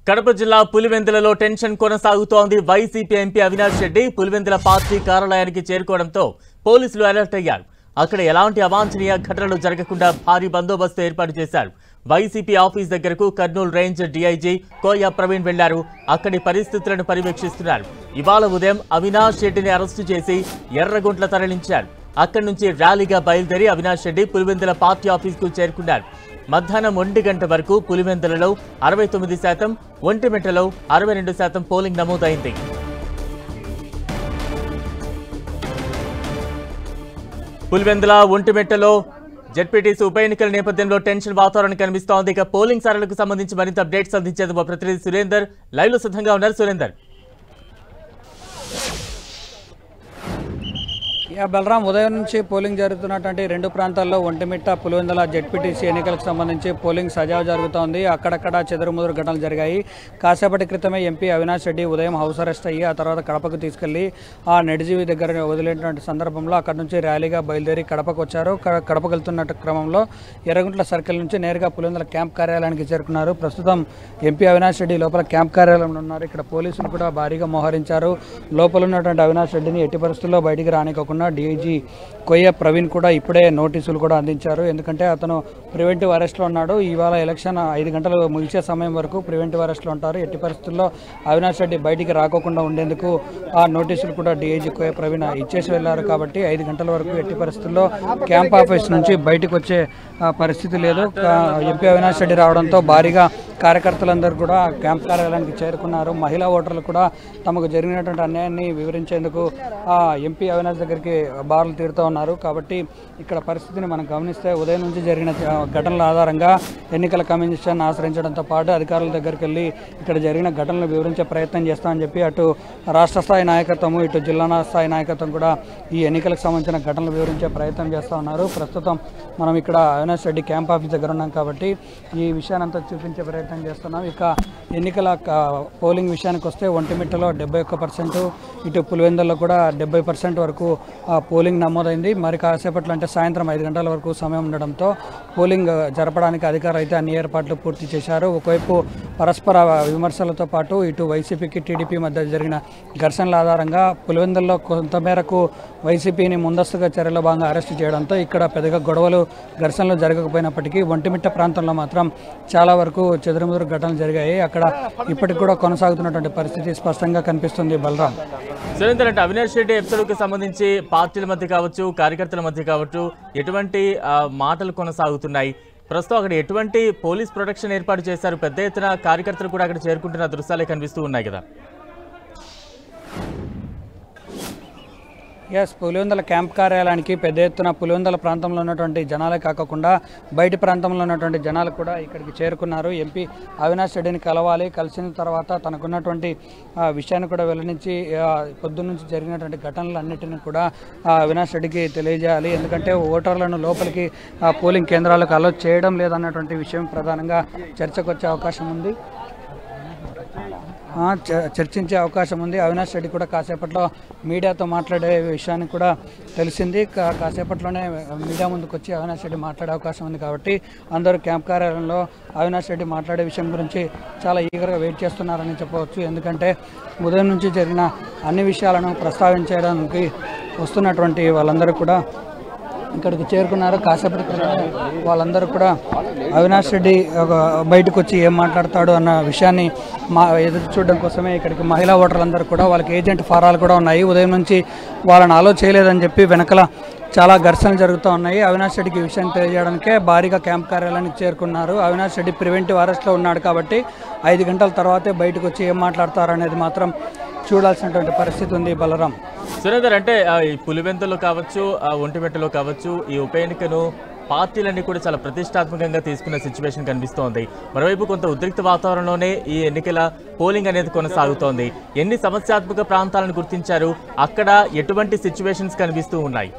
కడప జిల్లా పులివెందులలో టెన్షన్ కొనసాగుతోంది. YCP MP Avinash Reddy Pulivendula party కార్యాలయానికి చేరుకోవడంతో పోలీసులు అలర్ట్ అయ్యారు. అక్కడ ఎలాంటి అవాంఛనీయ ఘటనలు జరగకుండా భారీ బందోబస్తు ఏర్పాటు చేశారు. వైసీపీ ఆఫీస్ దగ్గరకు కర్నూలు రేంజ్ డీఐజీ కోయ ప్రవీణ్ వెళ్లారు. అక్కడి పరిస్థితులను పర్యవేక్షిస్తున్నారు. ఇవాళ ఉదయం అవినాష్ రెడ్డిని అరెస్టు చేసి ఎర్రగుంట్ల తరలించారు. అక్కడి నుంచి ర్యాలీగా బయలుదేరి అవినాష్ రెడ్డి పులివెందుల పార్టీ ఆఫీస్కు చేరుకున్నారు. మధ్యాహ్నం 1 గంట వరకు పులివెందులలో 69%, ఒంటిమిట్టలో 62% పోలింగ్ నమోదైంది. పులివెందుల ఒంటిమిట్టలో జెడ్పీటీసీ ఉప ఎన్నికల నేపథ్యంలో టెన్షన్ వాతావరణం కనిపిస్తోంది. ఇక పోలింగ్ సరళకు సంబంధించి మరింత అప్డేట్స్ అందించేందుకు మా ప్రతినిధి సురేందర్ లైవ్ లో సిద్ధంగా ఉన్నారు. సురేందర్, బలరాం, ఉదయం నుంచి పోలింగ్ జరుగుతున్నటువంటి రెండు ప్రాంతాల్లో ఒంటిమిట్ట, పులివెందుల జెడ్పీటీసీ ఎన్నికలకు సంబంధించి పోలింగ్ సజావు జరుగుతోంది. అక్కడక్కడ చెదురుముదురు ఘటనలు జరిగాయి. కాసేపటి క్రితమే ఎంపీ అవినాష్ రెడ్డి ఉదయం హౌస్ అరెస్ట్ అయ్యి ఆ తర్వాత కడపకు తీసుకెళ్లి ఆ నెడిజీవి దగ్గర వదిలేటువంటి సందర్భంలో అక్కడ నుంచి ర్యాలీగా బయలుదేరి కడపకు వచ్చారు. కడపకు వెళ్తున్న క్రమంలో ఎర్రగుంట్ల సర్కిల్ నుంచి నేరుగా పులివెందుల క్యాంప్ కార్యాలయానికి చేరుకున్నారు. ప్రస్తుతం ఎంపీ అవినాష్ రెడ్డి లోపల క్యాంప్ కార్యాలయంలో ఉన్నారు. ఇక్కడ పోలీసులు కూడా భారీగా మోహరించారు. లోపల ఉన్నటువంటి అవినాష్ రెడ్డిని ఎట్టి పరిస్థితుల్లో బయటికి రానివ్వకుండా డీఐజీ కోయ ప్రవీణ్ కూడా ఇప్పుడే నోటీసులు కూడా అందించారు. ఎందుకంటే అతను ప్రివెంటివ్ అరెస్ట్లో ఉన్నాడు. ఇవాళ ఎలక్షన్ 5 గంటలు ముగిసే సమయం వరకు ప్రివెంటివ్ అరెస్ట్లో ఉంటారు. ఎట్టి పరిస్థితుల్లో అవినాష్ రెడ్డి బయటికి రాకోకుండా ఉండేందుకు ఆ నోటీసులు కూడా డీఐజీ కోయ ప్రవీణ్ ఇచ్చేసి వెళ్లారు. కాబట్టి 5 గంటల వరకు ఎట్టి పరిస్థితుల్లో క్యాంప్ ఆఫీస్ నుంచి బయటకు వచ్చే పరిస్థితి లేదు. ఎంపీ అవినాష్ రెడ్డి రావడంతో భారీగా కార్యకర్తలందరూ కూడా క్యాంప్ కార్యాలయానికి చేరుకున్నారు. మహిళా ఓటర్లు కూడా తమకు జరిగినటువంటి అన్యాయాన్ని వివరించేందుకు ఎంపీ అవినాష్ దగ్గరికి బారులు తీరుతూ ఉన్నారు. కాబట్టి ఇక్కడ పరిస్థితిని మనం గమనిస్తే ఉదయం నుంచి జరిగిన ఘటనల ఆధారంగా ఎన్నికల కమిషన్ ఆశ్రయించడంతో పాటు అధికారుల దగ్గరికి వెళ్ళి ఇక్కడ జరిగిన ఘటనలు వివరించే ప్రయత్నం చేస్తామని చెప్పి అటు రాష్ట్ర స్థాయి నాయకత్వం, ఇటు జిల్లా స్థాయి నాయకత్వం కూడా ఈ ఎన్నికలకు సంబంధించిన ఘటనలు వివరించే ప్రయత్నం చేస్తూ ఉన్నారు. ప్రస్తుతం మనం ఇక్కడ అవినాష్ రెడ్డి క్యాంప్ ఆఫీస్ దగ్గర ఉన్నాం కాబట్టి ఈ విషయాన్ని అంతా చూపించే ప్రయత్నం చేస్తున్నాం. ఇక ఎన్నికల పోలింగ్ విషయానికి వస్తే ఒంటిమిట్టలో 71%, ఇటు పులివెందుల్లో కూడా 70% వరకు పోలింగ్ నమోదైంది. మరి కాసేపట్లో అంటే సాయంత్రం 5 గంటల వరకు సమయం ఉండడంతో పోలింగ్ జరపడానికి అధికారులు అయితే అన్ని ఏర్పాట్లు పూర్తి చేశారు. ఒకవైపు పరస్పర విమర్శలతో పాటు ఇటు వైసీపీకి టీడీపీ మధ్య జరిగిన ఘర్షణల ఆధారంగా పులివెందుల్లో కొంతమేరకు వైసీపీని ముందస్తుగా చర్యలో భాగంగా అరెస్టు చేయడంతో ఇక్కడ పెద్దగా గొడవలు, ఘర్షణలు జరగకపోయినప్పటికీ ఒంటిమిట్ట ప్రాంతంలో మాత్రం చాలా వరకు చెదురుముదురు ఘటనలు జరిగాయి. అక్కడ ఇప్పటికి కూడా కొనసాగుతున్నటువంటి పరిస్థితి స్పష్టంగా కనిపిస్తుంది. బలరాం, సురేందర్, అంటే అవినాష్ రెడ్డి ఎపిసోడ్కి సంబంధించి పార్టీల మధ్య కావచ్చు, కార్యకర్తల మధ్య కావచ్చు, ఎటువంటి మాటలు కొనసాగుతున్నాయి? ప్రస్తుతం అక్కడ ఎటువంటి పోలీస్ ప్రొటెక్షన్ ఏర్పాటు చేశారు? పెద్ద ఎత్తున కార్యకర్తలు కూడా అక్కడ చేరుకుంటున్న దృశ్యాలే కనిపిస్తూ ఉన్నాయి కదా. పులివెందుల క్యాంప్ కార్యాలయానికి పెద్ద ఎత్తున పులివెందుల ప్రాంతంలో ఉన్నటువంటి జనాలే కాకుండా బయటి ప్రాంతంలో ఉన్నటువంటి జనాలు కూడా ఇక్కడికి చేరుకున్నారు. ఎంపీ అవినాష్ రెడ్డిని కలవాలి, కలిసిన తర్వాత తనకున్నటువంటి విషయాన్ని కూడా వెల్లడించి పొద్దున్న నుంచి జరిగినటువంటి ఘటనలన్నింటినీ కూడా అవినాష్ రెడ్డికి తెలియజేయాలి. ఎందుకంటే ఓటర్లను లోపలికి పోలింగ్ కేంద్రాలకు అలో చేయడం లేదన్నటువంటి విషయం ప్రధానంగా చర్చకు వచ్చే అవకాశం ఉంది, చర్చించే అవకాశం ఉంది. అవినాష్ రెడ్డి కూడా కాసేపట్లో మీడియాతో మాట్లాడే విషయాన్ని కూడా తెలిసింది. కాసేపట్లోనే మీడియా ముందుకు వచ్చి అవినాష్ రెడ్డి మాట్లాడే అవకాశం ఉంది. కాబట్టి అందరూ క్యాంప్ కార్యాలయంలో అవినాష్ రెడ్డి మాట్లాడే విషయం గురించి చాలా ఈగర్గా వెయిట్ చేస్తున్నారని చెప్పవచ్చు. ఎందుకంటే ఉదయం నుంచి జరిగిన అన్ని విషయాలను ప్రస్తావించడానికి వస్తున్నటువంటి వాళ్ళందరూ కూడా ఇక్కడికి చేరుకున్నారు. కాసేపటి క్రితమే వాళ్ళందరూ కూడా అవినాష్ రెడ్డి బయటకు వచ్చి ఏం మాట్లాడతాడు అన్న విషయాన్ని ఎదురు చూడడం కోసమే ఇక్కడికి మహిళా ఓటర్లందరూ కూడా వాళ్ళకి ఏజెంట్ ఫారాలు కూడా ఉన్నాయి. ఉదయం నుంచి వాళ్ళని అలో చేయలేదని చెప్పి వెనకల చాలా ఘర్షణలు జరుగుతూ ఉన్నాయి. అవినాష్ రెడ్డికి ఈ విషయాన్ని తెలియజేయడానికే భారీగా క్యాంప్ కార్యాలయానికి చేరుకున్నారు. అవినాష్ రెడ్డి ప్రివెంటివ్ అరెస్ట్లో ఉన్నాడు కాబట్టి 5 గంటల తర్వాతే బయటకు వచ్చి ఏం మాట్లాడతారు అనేది మాత్రం చూడాల్సినటువంటి పరిస్థితి ఉంది. బలరాం, సురేందర్, అంటే ఈ పులివెందులో కావచ్చు, ఒంటిమిట్టలో కావచ్చు, ఈ ఉప ఎన్నికను పార్టీలన్నీ కూడా చాలా ప్రతిష్టాత్మకంగా తీసుకున్న సిచ్యువేషన్ కనిపిస్తోంది. మరోవైపు కొంత ఉద్రిక్త వాతావరణంలోనే ఈ ఎన్నికల పోలింగ్ అనేది కొనసాగుతోంది. ఎన్ని సమస్యాత్మక ప్రాంతాలను గుర్తించారు? అక్కడ ఎటువంటి సిచ్యువేషన్స్ కనిపిస్తూ ఉన్నాయి?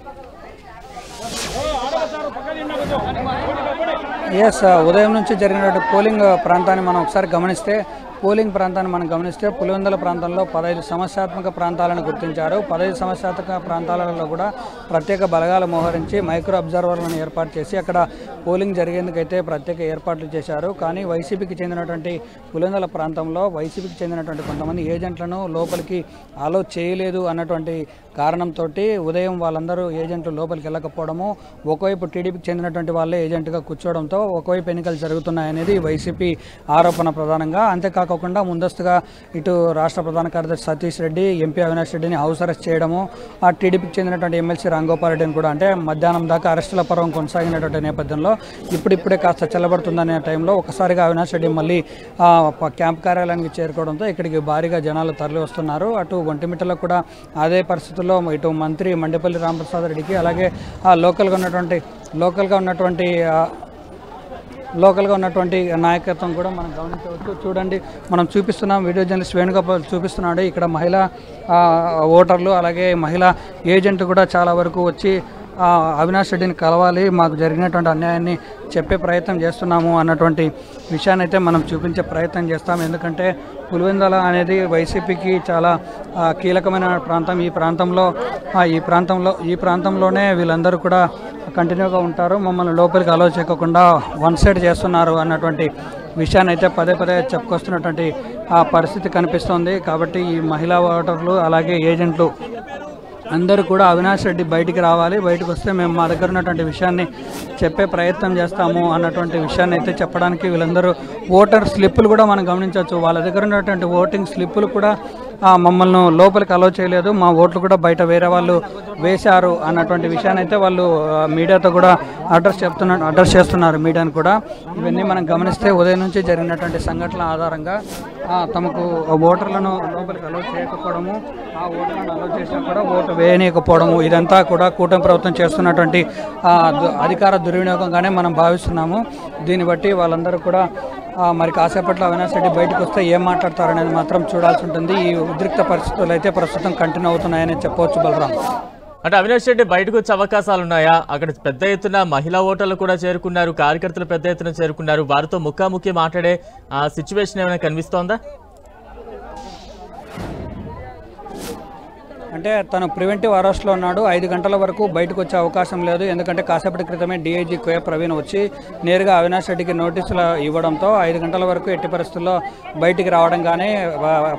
ఉదయం నుంచి జరిగినటువంటి పోలింగ్ ప్రాంతాన్ని మనం ఒకసారి గమనిస్తే పోలింగ్ ప్రాంతాన్ని మనం గమనిస్తే పులివెందుల ప్రాంతంలో 15 సమస్యాత్మక ప్రాంతాలను గుర్తించారు. 15 సమస్యాత్మక ప్రాంతాలలో కూడా ప్రత్యేక బలగాలు మోహరించి మైక్రో అబ్జర్వర్లను ఏర్పాటు చేసి అక్కడ పోలింగ్ జరిగేందుకైతే ప్రత్యేక ఏర్పాట్లు చేశారు. కానీ వైసీపీకి చెందినటువంటి పులివెందుల ప్రాంతంలో వైసీపీకి చెందినటువంటి కొంతమంది ఏజెంట్లను లోపలికి అలో చేయలేదు అన్నటువంటి కారణంతో ఉదయం వాళ్ళందరూ ఏజెంట్లు లోపలికి వెళ్ళకపోవడము, ఒకవైపు టీడీపీకి చెందినటువంటి వాళ్ళే ఏజెంట్గా కూర్చోవడంతో ఒకవైపు ఎన్నికలు జరుగుతున్నాయనేది వైసీపీ ఆరోపణ ప్రధానంగా. అంతేకాకుండా ముందస్తుగా ఇటు రాష్ట్ర ప్రధాన కార్యదర్శి సతీష్ రెడ్డి, ఎంపీ అవినాష్ రెడ్డిని హౌస్ అరెస్ట్ చేయడము, ఆ టీడీపీకి చెందినటువంటి ఎమ్మెల్సీ రాంగోపాల్ రెడ్డిని కూడా అంటే మధ్యాహ్నం దాకా అరెస్టుల పర్వం కొనసాగినటువంటి నేపథ్యంలో ఇప్పుడిప్పుడే కాస్త చల్లబడుతుందనే టైంలో ఒకసారిగా అవినాష్ రెడ్డి మళ్ళీ క్యాంప్ కార్యాలయానికి చేరుకోవడంతో ఇక్కడికి భారీగా జనాలు తరలి వస్తున్నారు. అటు ఒంటిమిట్టలో కూడా అదే పరిస్థితుల్లో ఇటు మంత్రి మండేపల్లి రామప్రసాద్ రెడ్డికి అలాగే లోకల్గా ఉన్నటువంటి నాయకత్వం కూడా మనం గమనించవచ్చు. చూడండి, మనం చూపిస్తున్నాం, వీడియో జర్నలిస్ట్ వేణుగోపాల్ చూపిస్తున్నాడు. ఇక్కడ మహిళా ఓటర్లు అలాగే మహిళా ఏజెంట్ కూడా చాలా వరకు వచ్చి అవినాష్ రెడ్డిని కలవాలి, మాకు జరిగినటువంటి అన్యాయాన్ని చెప్పే ప్రయత్నం చేస్తున్నాము అన్నటువంటి విషయాన్ని అయితే మనం చూపించే ప్రయత్నం చేస్తాం. ఎందుకంటే పులివెందుల అనేది వైసీపీకి చాలా కీలకమైన ప్రాంతం. ఈ ప్రాంతంలోనే వీళ్ళందరూ కూడా కంటిన్యూగా ఉంటారు. మమ్మల్ని లోపలికి అలో చేయకుండా వన్ సైడ్ చేస్తున్నారు అన్నటువంటి విషయాన్ని అయితే పదే పదే చెప్పుకొస్తున్నటువంటి పరిస్థితి కనిపిస్తోంది. కాబట్టి ఈ మహిళా ఓటర్లు అలాగే ఏజెంట్లు అందరూ కూడా అవినాష్ రెడ్డి బయటికి రావాలి, బయటకు వస్తే మేము మా దగ్గర ఉన్నటువంటి విషయాన్ని చెప్పే ప్రయత్నం చేస్తాము అన్నటువంటి విషయాన్ని అయితే చెప్పడానికి వీళ్ళందరూ ఓటర్ స్లిప్పులు కూడా మనం గమనించవచ్చు. వాళ్ళ దగ్గర ఉన్నటువంటి ఓటింగ్ స్లిప్పులు కూడా మమ్మల్ని లోపలికి అలో చేయలేదు, మా ఓట్లు కూడా బయట వేరే వాళ్ళు వేశారు అన్నటువంటి విషయాన్ని అయితే వాళ్ళు మీడియాతో కూడా అడ్రస్ చేస్తున్నారు మీడియాను కూడా. ఇవన్నీ మనం గమనిస్తే ఉదయం నుంచి జరిగినటువంటి సంఘటనల ఆధారంగా తమకు ఓటర్లను లోపలికి అలో చేయకపోవడము, ఆ ఓటర్లను అలో చేసినా కూడా ఓటు వేయనీయకపోవడము, ఇదంతా కూడా కూటమి ప్రభుత్వం చేస్తున్నటువంటి అధికార దుర్వినియోగంగానే మనం భావిస్తున్నాము. దీన్ని బట్టి వాళ్ళందరూ కూడా మరి కాసేపట్లో అవినాష్ రెడ్డి బయటకు వస్తే ఏం మాట్లాడతారనేది మాత్రం చూడాల్సి ఉంటుంది. ఈ ఉద్రిక్త పరిస్థితులు అయితే ప్రస్తుతం కంటిన్యూ అవుతున్నాయని చెప్పవచ్చు బలరాం. అంటే అవినాష్ రెడ్డి బయటకు వచ్చే అవకాశాలు ఉన్నాయా? అక్కడ పెద్ద ఎత్తున మహిళా ఓటర్లు కూడా చేరుకున్నారు, కార్యకర్తలు పెద్ద ఎత్తున చేరుకున్నారు, వారితో ముఖాముఖి మాట్లాడే సిచ్యువేషన్ ఏమైనా కనిపిస్తోందా? అంటే తను ప్రివెంటివ్ అరెస్ట్లో ఉన్నాడు. 5 గంటల వరకు బయటకు వచ్చే అవకాశం లేదు. ఎందుకంటే కాసేపటి క్రితమే డీఐజీ కోయ ప్రవీణ్ వచ్చి నేరుగా అవినాష్ రెడ్డికి నోటీసులు ఇవ్వడంతో 5 గంటల వరకు ఎట్టి పరిస్థితుల్లో బయటికి రావడం కానీ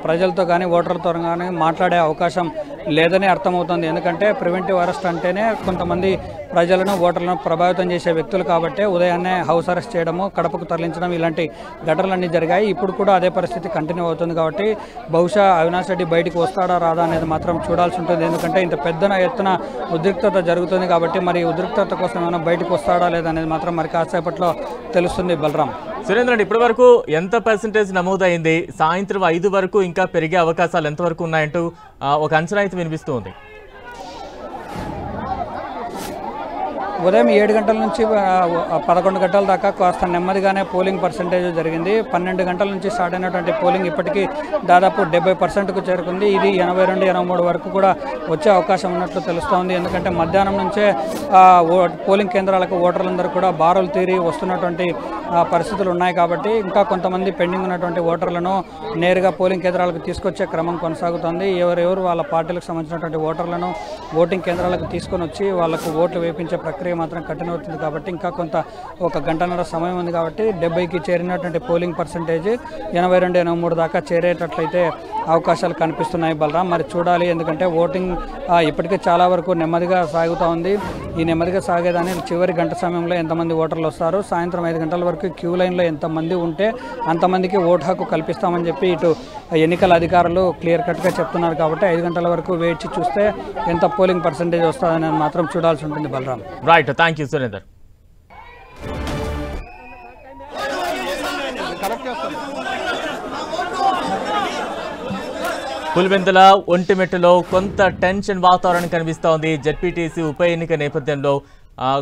ప్రజలతో కానీ ఓటర్లతో కానీ మాట్లాడే అవకాశం లేదని అర్థమవుతుంది. ఎందుకంటే ప్రివెంటివ్ అరెస్ట్ అంటేనే కొంతమంది ప్రజలను ఓటర్లను ప్రభావితం చేసే వ్యక్తులు కాబట్టి ఉదయాన్నే హౌస్ అరెస్ట్ చేయడము, కడపకు తరలించడం ఇలాంటి ఘటనలన్నీ జరిగాయి. ఇప్పుడు కూడా అదే పరిస్థితి కంటిన్యూ అవుతుంది. కాబట్టి బహుశా అవినాష్ రెడ్డి బయటికి వస్తాడా రాదా అనేది మాత్రం చూడాల్సి ఉంటుంది. ఎందుకంటే ఇంత పెద్ద ఎత్తున ఉద్రిక్తత జరుగుతుంది కాబట్టి మరి ఉద్రిక్తత కోసం ఏమైనా బయటకు వస్తాడా లేదా అనేది మాత్రం మరి కాసేపట్లో తెలుస్తుంది బలరాం. సురేంద్ర, ఇప్పటి వరకు ఎంత పర్సెంటేజ్ నమోదైంది? సాయంత్రం 5 వరకు ఇంకా పెరిగే అవకాశాలు ఎంతవరకు ఉన్నాయంటూ ఒక అంచనా అయితే వినిపిస్తుంది. ఉదయం 7 గంటల నుంచి 11 గంటల దాకా కాస్త నెమ్మదిగానే పోలింగ్ పర్సెంటేజ్ జరిగింది. 12 గంటల నుంచి స్టార్ట్ అయినటువంటి పోలింగ్ ఇప్పటికీ దాదాపు 70%కు చేరుకుంది. ఇది 82-83 వరకు కూడా వచ్చే అవకాశం ఉన్నట్లు తెలుస్తోంది. ఎందుకంటే మధ్యాహ్నం నుంచే పోలింగ్ కేంద్రాలకు ఓటర్లందరూ కూడా బారులు తీరి వస్తున్నటువంటి పరిస్థితులు ఉన్నాయి. కాబట్టి ఇంకా కొంతమంది పెండింగ్ ఉన్నటువంటి ఓటర్లను నేరుగా పోలింగ్ కేంద్రాలకు తీసుకొచ్చే క్రమం కొనసాగుతోంది. ఎవరెవరు వాళ్ళ పార్టీలకు సంబంధించినటువంటి ఓటర్లను ఓటింగ్ కేంద్రాలకు తీసుకొని వచ్చి వాళ్లకు ఓట్లు వేయించే ప్రక్రియ మాత్రం కంటిన్యూ అవుతుంది. కాబట్టి ఇంకా ఒక గంటన్నర సమయం ఉంది. కాబట్టి 70కి చేరినటువంటి పోలింగ్ పర్సెంటేజ్ 82-83 దాకా చేరేటట్లయితే అవకాశాలు కనిపిస్తున్నాయి బలరాం. మరి చూడాలి, ఎందుకంటే ఓటింగ్ ఇప్పటికే చాలా వరకు నెమ్మదిగా సాగుతూ ఉంది. ఈ నెమ్మదిగా సాగేదాన్ని చివరి గంట సమయంలో ఎంతమంది ఓటర్లు వస్తారు, సాయంత్రం 5 గంటల వరకు క్యూ లైన్లో ఎంతమంది ఉంటే అంతమందికి ఓటు హక్కు కల్పిస్తామని చెప్పి ఇటు ఎన్నికల అధికారులు క్లియర్ కట్గా చెప్తున్నారు. కాబట్టి 5 గంటల వరకు వేచి చూస్తే ఎంత పోలింగ్ పర్సెంటేజ్ వస్తుందని మాత్రం చూడాల్సి ఉంటుంది Balaram. Right, thank you Surender. Pulivendula ఒంటిమిట్టలో కొంత టెన్షన్ వాతావరణం కనిపిస్తోంది. జెడ్పీటీసీ ఉప ఎన్నిక నేపథ్యంలో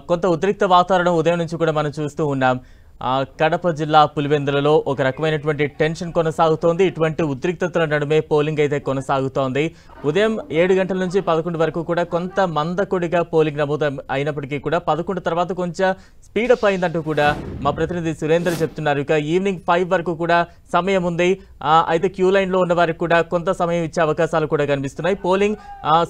కొంత ఉద్రిక్త వాతావరణం ఉదయం నుంచి కూడా మనం చూస్తూ ఉన్నాం. కడప జిల్లా పులివెందులలో ఒక రకమైనటువంటి టెన్షన్ కొనసాగుతోంది. ఇటువంటి ఉద్రిక్తతల నడుమే పోలింగ్ అయితే కొనసాగుతోంది. ఉదయం 7 గంటల నుంచి 11 వరకు కూడా కొంత మందకొడిగా పోలింగ్ నమోదు అయినప్పటికీ కూడా 11 తర్వాత కొంచెం స్పీడప్ అయిందంటూ కూడా మా ప్రతినిధి సురేందర్ చెప్తున్నారు. ఇక ఈవినింగ్ 5 వరకు కూడా సమయం ఉంది. అయితే క్యూ లైన్లో ఉన్న వారికి కూడా కొంత సమయం ఇచ్చే అవకాశాలు కూడా కనిపిస్తున్నాయి. పోలింగ్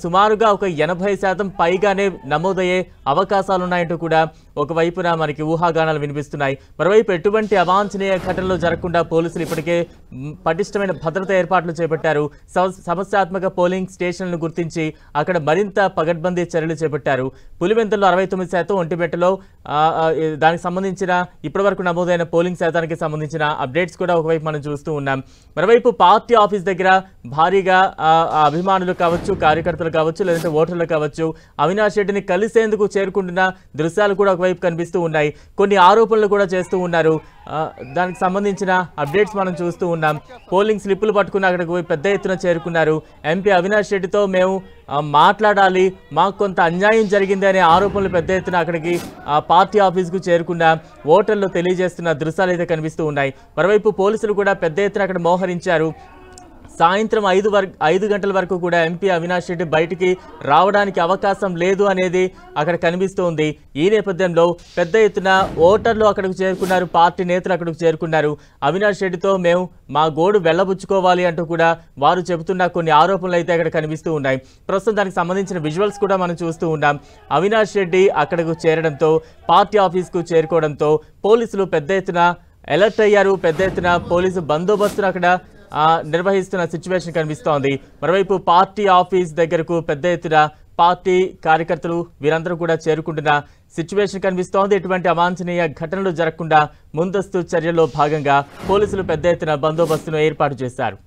సుమారుగా ఒక 80% పైగానే నమోదయ్యే అవకాశాలు ఉన్నాయంటూ కూడా ఒకవైపున మనకి ఊహాగానాలు వినిపిస్తున్నాయి. మరోవైపు ఎటువంటి అవాంఛనీయ ఘటనలు జరగకుండా పోలీసులు ఇప్పటికే పటిష్టమైన భద్రతా ఏర్పాట్లు చేపట్టారు. సమస్యాత్మక పోలింగ్ స్టేషన్లను గుర్తించి అక్కడ మరింత పగడ్బందీ చర్యలు చేపట్టారు. పులివెందులలో 69%, ఒంటిమిట్టలో దానికి సంబంధించిన ఇప్పటివరకు నమోదైన పోలింగ్ శాతానికి సంబంధించిన అప్డేట్స్ కూడా ఒకవైపు మనం చూస్తూ ఉన్నాం. మరోవైపు పార్టీ ఆఫీస్ దగ్గర భారీగా అభిమానులు కావచ్చు, కార్యకర్తలు కావచ్చు, లేదంటే ఓటర్లు కావచ్చు అవినాష్ రెడ్డిని కలిసేందుకు చేరుకుంటున్న దృశ్యాలు కూడా ఒకవైపు కనిపిస్తూ ఉన్నాయి. కొన్ని ఆరోపణలు కూడా చేస్తూ ఉన్నారు. దానికి సంబంధించిన అప్డేట్స్ మనం చూస్తూ ఉన్నాం. పోలింగ్ స్లిప్పులు పట్టుకుని అక్కడికి పోయి పెద్ద ఎత్తున చేరుకున్నారు. ఎంపీ అవినాష్ రెడ్డితో మేము మాట్లాడాలి, మాకు కొంత అన్యాయం జరిగింది అనే ఆరోపణలు పెద్ద ఎత్తున అక్కడికి పార్టీ ఆఫీస్కు చేరుకున్న ఓటర్లు తెలియజేస్తున్న దృశ్యాలు అయితే కనిపిస్తూ ఉన్నాయి. మరోవైపు పోలీసులు కూడా పెద్ద ఎత్తున అక్కడ మోహరించారు. సాయంత్రం 5 గంటల వరకు కూడా ఎంపీ అవినాష్ రెడ్డి బయటికి రావడానికి అవకాశం లేదు అనేది అక్కడ కనిపిస్తోంది. ఈ నేపథ్యంలో పెద్ద ఎత్తున ఓటర్లు అక్కడికి చేరుకున్నారు, పార్టీ నేతలు అక్కడికి చేరుకున్నారు. అవినాష్ రెడ్డితో మేము మా గోడు వెళ్ళబుచ్చుకోవాలి అంటూ కూడా వారు చెబుతున్న కొన్ని ఆరోపణలు అయితే అక్కడ కనిపిస్తూ ఉన్నాయి. ప్రస్తుతం దానికి సంబంధించిన విజువల్స్ కూడా మనం చూస్తూ ఉన్నాం. అవినాష్ రెడ్డి అక్కడకు చేరడంతో, పార్టీ ఆఫీస్కు చేరుకోవడంతో పోలీసులు పెద్ద ఎత్తున అలర్ట్ అయ్యారు. పెద్ద ఎత్తున పోలీసు బందోబస్తును అక్కడ నిర్వహిస్తున్న సిచ్యువేషన్ కనిపిస్తోంది. మరోవైపు పార్టీ ఆఫీస్ దగ్గరకు పెద్ద ఎత్తున పార్టీ కార్యకర్తలు వీరందరూ కూడా చేరుకుంటున్న సిచ్యువేషన్ కనిపిస్తోంది. ఎటువంటి అవాంఛనీయ ఘటనలు జరగకుండా ముందస్తు చర్యల్లో భాగంగా పోలీసులు పెద్ద ఎత్తున బందోబస్తును ఏర్పాటు చేశారు.